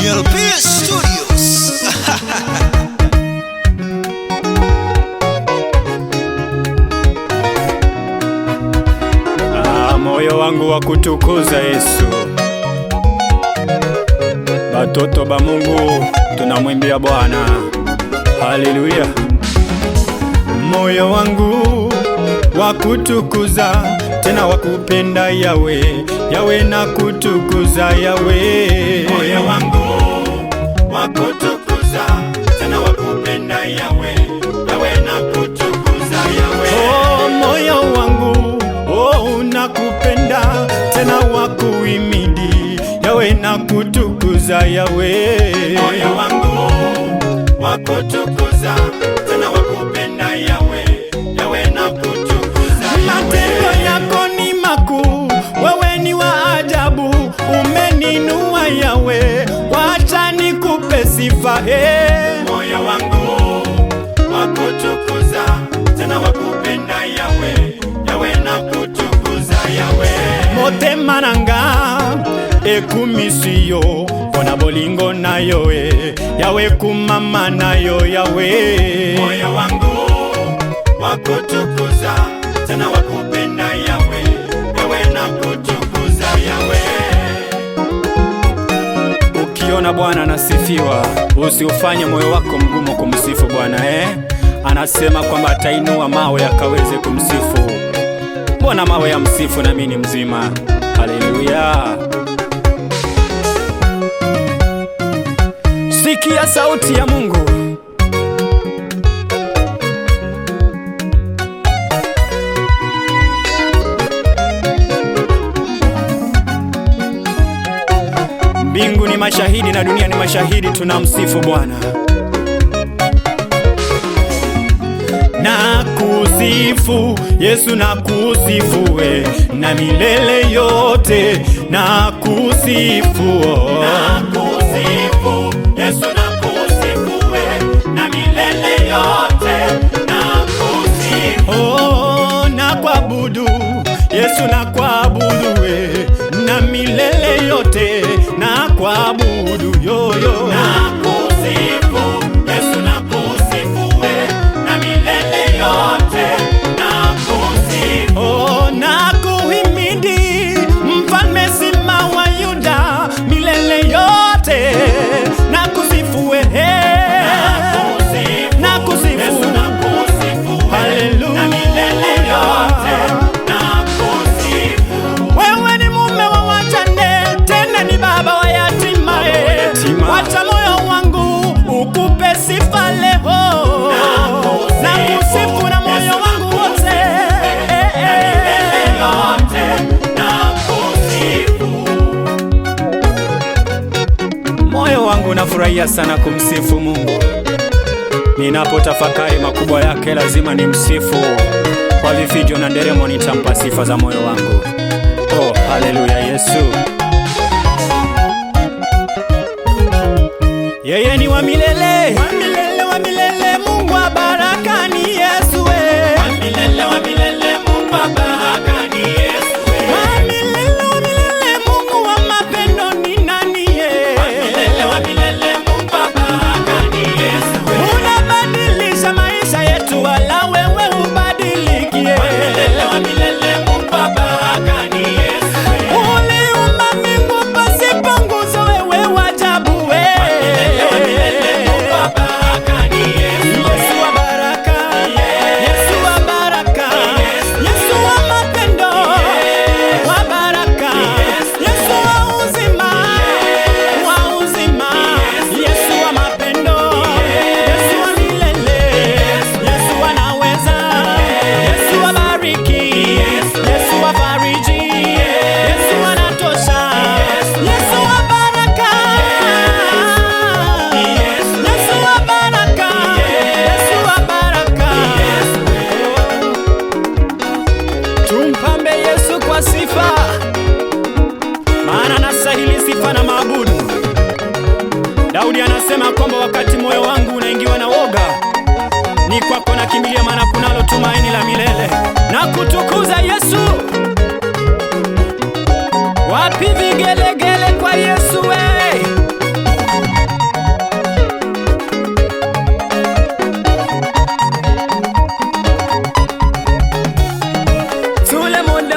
GLP Studios. Moyo wangu wa kutukuza Yesu. Batoto ba Mungu tunamwimbia Bwana. Haleluya. Moyo wangu wa kutukuza tena wa kupenda Yawe, Yawe na kutukuza Yawe. Moyo wangu wa kutukuza tena wa kupenda Yawe, Yawe na kutukuza Yawe. Oh, moyo wangu nakupenda tena wakuimidi Yawe na kutukuza Yawe. Moyo wangu wakutukuza tena wakupenda Yawe, Yawe na kutukuza Yawe. Matendo yako ni makuu, wewe ni wa ajabu, umeninua Yawe, wacha nikupe sifa. Moyo wangu wakutukuza tena wakupenda Yawe, Yawe na kutukuza Yawe. Motema nanga ekumisiyo pona bolingo na yoe Yawe kumama na yo Yawe. Moyo wangu wakutukuza tena wakupenda Yawe, Yawe na kutukuza Yawe. Ukiona Bwana anasifiwa, usiufanye moyo wako mgumu kumsifu Bwana. Anasema kwamba atainua mawe yakaweze kumsifu. Mbona mawe ya msifu na mimi ni mzima? Haleluya. Sikia sauti ya Mungu. Mbingu ni mashahidi na dunia ni mashahidi, tunamsifu Bwana. Na kusifu Yesu, na kusifu we na milele yote, na kusifu na kusifu Yesu, na kusifu we na milele yote, na kusifu na kuabudu Yesu, na kuabudu we na milele yote, na kuabudu yoyo, na kusifu Yesu, na kusifu we na milele yote, na kusifu na kuhimidi mfalme Simba wa Yuda milele yote, na kusifu we na kusifu Yesu, na kusifu haleluya na milele yote, na kusifu. Wewe ni mume wa wajane tena ni baba wa yatima, wacha moyo wangu ukupe sifa leo, na kusifu na moyo wangu wote, na kusifu. Moyo wangu nafurahia sana kumsifu Mungu. Ninapotafakari makubwa yake lazima nimsifu. Kwa vifijo na nderemo nitampa sifa za moyo wangu. Oh, haleluya Yesu. Yeye ni wa milele, wa milele, wa milele, Mungu wa baraka ni Yesu we. Wa milele, wa milele, Mungu wa baraka ni Yesu we. Wa milele, wa milele, Mungu wa mapendo ni nani ye? Wa milele, wa milele, Mungu wa baraka ni Yesu we. Unabadilisha maisha yetu wala wewe hubadiliki ye. Wa milele, wa milele, Mungu wa baraka ni Yesu we. Uliumba mbingu pasipo nguzo, wewe wajabu we. Tumpambe Yesu kwa sifa, maana anastahili sifa na maabudu. Daudi anasema kwamba wakati moyo wangu unaingiwa na woga, ni kwako nakimbilia, maana kunalo tumaini la milele. Na kutukuza Yesu. Wapi vigelegele kwa Yesu we?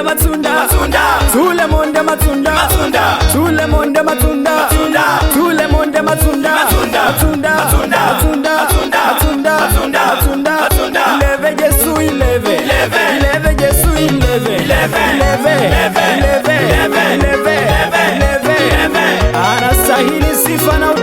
matunda, tule monde matunda, tule monde matunda, tule monde matunda, ileve Yesu ileve, ileve Yesu ileve, ileve, anastahili sifa na